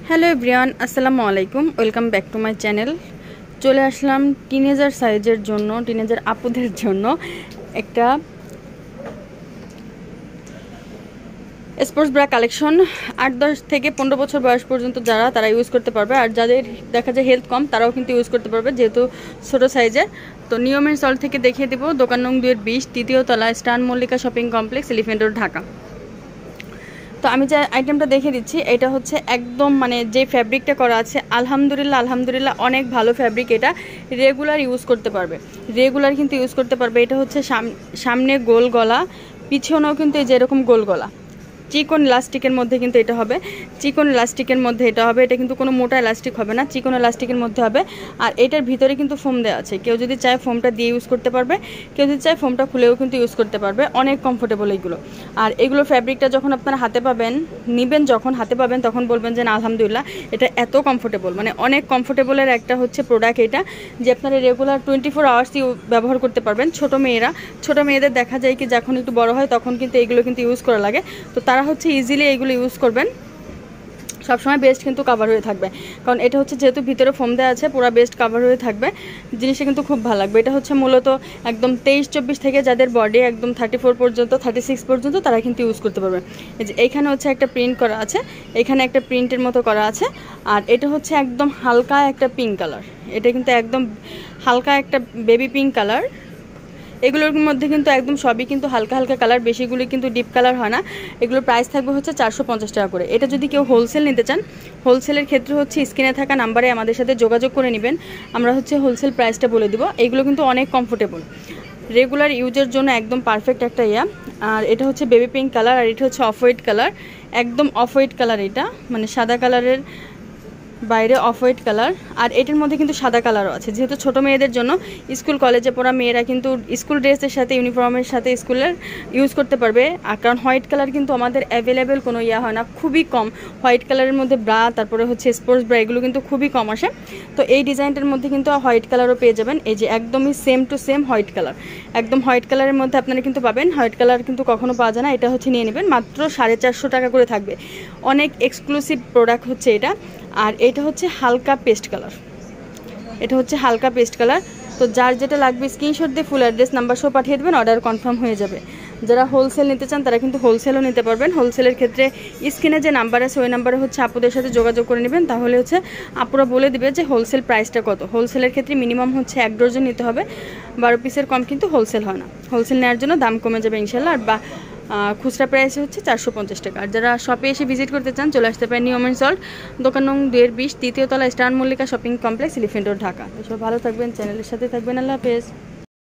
Hello everyone, আসসালামু আলাইকুম। Welcome back to my channel. চলে আসলাম টিনেজার সাইজের জন্য, টিনেজার আপুদের জন্য একটা স্পোর্টস ব্রা কালেকশন। 8-10 থেকে 15 বছর বয়স পর্যন্ত তারা ইউজ করতে পারবে, আর যাদের দেখা যায় হেলথ কম তারাও কিন্তু ইউজ করতে পারবে, যেহেতু ছোটো সাইজের। তো নিয়মের সল থেকে দেখিয়ে দেবো। দোকান নং 2-20, তৃতীয় তলা, স্টান Mallika Shopping Complex, Elephant Road, Dhaka. তো আমি যে আইটেমটা দেখে দিচ্ছি, এটা হচ্ছে একদম মানে যে ফ্যাব্রিকটা করা আছে, আলহামদুলিল্লাহ অনেক ভালো ফ্যাব্রিক। এটা রেগুলার ইউজ করতে পারবে, রেগুলার কিন্তু ইউজ করতে পারবে। এটা হচ্ছে সামনে গোল গলা, পিছনেও কিন্তু এই যে এরকম গোল গলা, চিকন ইলাস্টিকের মধ্যে কিন্তু এটা হবে, চিকন ইলাস্টিকের মধ্যে এটা হবে। এটা কিন্তু কোনো মোটা ইলাস্টিক হবে না, চিকন ইলাস্টিকের মধ্যে হবে। আর এটার ভিতরে কিন্তু ফোম দেওয়া আছে, কেউ যদি চায় ফোমটা দিয়ে ইউজ করতে পারবে, কেউ যদি চায় ফোমটা খুলেও কিন্তু ইউজ করতে পারবে। অনেক কমফোর্টেবল এইগুলো। আর এগুলো ফ্যাব্রিকটা যখন আপনারা হাতে পাবেন, নেবেন যখন হাতে পাবেন, তখন বলবেন যে না আলহামদুলিল্লাহ এটা এত কমফোর্টেবল, মানে অনেক কমফোর্টেবলের একটা হচ্ছে প্রোডাক্ট এটা, যে আপনারা রেগুলার 24 আওয়ার্সই ব্যবহার করতে পারবেন। ছোটো মেয়েদের দেখা যায় কি যখন একটু বড় হয় তখন কিন্তু এইগুলো কিন্তু ইউজ করা লাগে, তো তারা হচ্ছে ইজিলি এইগুলো ইউজ করবেন। সবসময় বেস্ট কিন্তু কাভার হয়ে থাকবে, কারণ এটা হচ্ছে যেহেতু ভিতরে ফোম দেওয়া আছে, পুরো বেস্ট কাভার হয়ে থাকবে। জিনিসটা কিন্তু খুব ভালো লাগবে। এটা হচ্ছে মূলত একদম 23-24 থেকে যাদের বডি একদম 34 পর্যন্ত, 36 পর্যন্ত তারা কিন্তু ইউজ করতে পারবে। এই যে এইখানে হচ্ছে একটা প্রিন্ট করা আছে, এখানে একটা প্রিন্টের মতো করা আছে। আর এটা হচ্ছে একদম হালকা একটা পিঙ্ক কালার, এটা কিন্তু একদম হালকা একটা বেবি পিঙ্ক কালার। এগুলোর মধ্যে কিন্তু একদম সবই কিন্তু হালকা হালকা কালার, বেশিগুলি কিন্তু ডিপ কালার হয় না। এগুলোর প্রাইস থাকবে হচ্ছে 450 টাকা করে। এটা যদি কেউ হোলসেল নিতে চান, হোলসেলের ক্ষেত্রে হচ্ছে স্ক্রিনে থাকা নাম্বারে আমাদের সাথে যোগাযোগ করে নেবেন, আমরা হচ্ছে হোলসেল প্রাইসটা বলে দিব। এগুলো কিন্তু অনেক কমফোর্টেবল, রেগুলার ইউজের জন্য একদম পারফেক্ট একটা ইয়া। আর এটা হচ্ছে বেবি পিঙ্ক কালার, আর এটা হচ্ছে অফ হোয়াইট কালার, একদম অফ হোয়াইট কালার। এটা মানে সাদা কালারের বাইরে অফ হোয়াইট কালার, আর এটার মধ্যে কিন্তু সাদা কালারও আছে। যেহেতু ছোটো মেয়েদের জন্য, স্কুল কলেজে পড়া মেয়েরা কিন্তু স্কুল ড্রেসের সাথে, ইউনিফর্মের সাথে স্কুলের ইউজ করতে পারবে। আর কারণ হোয়াইট কালার কিন্তু আমাদের অ্যাভেলেবেল কোনো ইয়া হয় না, খুবই কম। হোয়াইট কালারের মধ্যে ব্রা, তারপরে হচ্ছে স্পোর্টস ব্রা, এগুলো কিন্তু খুবই কম আসে। তো এই ডিজাইনটার মধ্যে কিন্তু হোয়াইট কালারও পেয়ে যাবেন। এই যে একদমই same to same white colour, একদম হোয়াইট কালারের মধ্যে আপনারা কিন্তু পাবেন। হোয়াইট কালার কিন্তু কখনো পাওয়া যায় না। এটা হচ্ছে নিয়ে নেবেন, মাত্র 450 টাকা করে থাকবে। অনেক এক্সক্লুসিভ প্রোডাক্ট হচ্ছে এটা। আর এটা হচ্ছে হালকা পেস্ট কালার, এটা হচ্ছে হালকা পেস্ট কালার। তো যার যেটা লাগবে স্ক্রিনশট দিয়ে ফুল অ্যাড্রেস নাম্বার সহ পাঠিয়ে দেবেন, অর্ডার কনফার্ম হয়ে যাবে। যারা হোলসেল নিতে চান তারা কিন্তু হোলসেলও নিতে পারবেন। হোলসেলের ক্ষেত্রে স্ক্রিনে যে নাম্বার আছে ওই নাম্বারে হচ্ছে আপুদের সাথে যোগাযোগ করে নেবেন, তাহলে হচ্ছে আপুরা বলে দেবে যে হোলসেল প্রাইসটা কত। হোলসেলের ক্ষেত্রে মিনিমাম হচ্ছে 1 ডজন নিতে হবে, 12 পিসের কম কিন্তু হোলসেল হয় না। হোলসেল নেওয়ার জন্য দাম কমে যাবে ইনশাল্লাহ। আর খুচরা প্রাইস হচ্ছে 450 টাকা। আর যারা শপে এসে ভিজিট করতে চান চলে আসতে পারেন নিউ সল্ট, দোকান নং 2-20, তৃতীয় তলা, স্টান Mallika Shopping Complex, Elephant Road, Dhaka. তো সব ভালো থাকবেন, চ্যানেলের সাথে থাকবেন। আল্লাহ হাফেজ।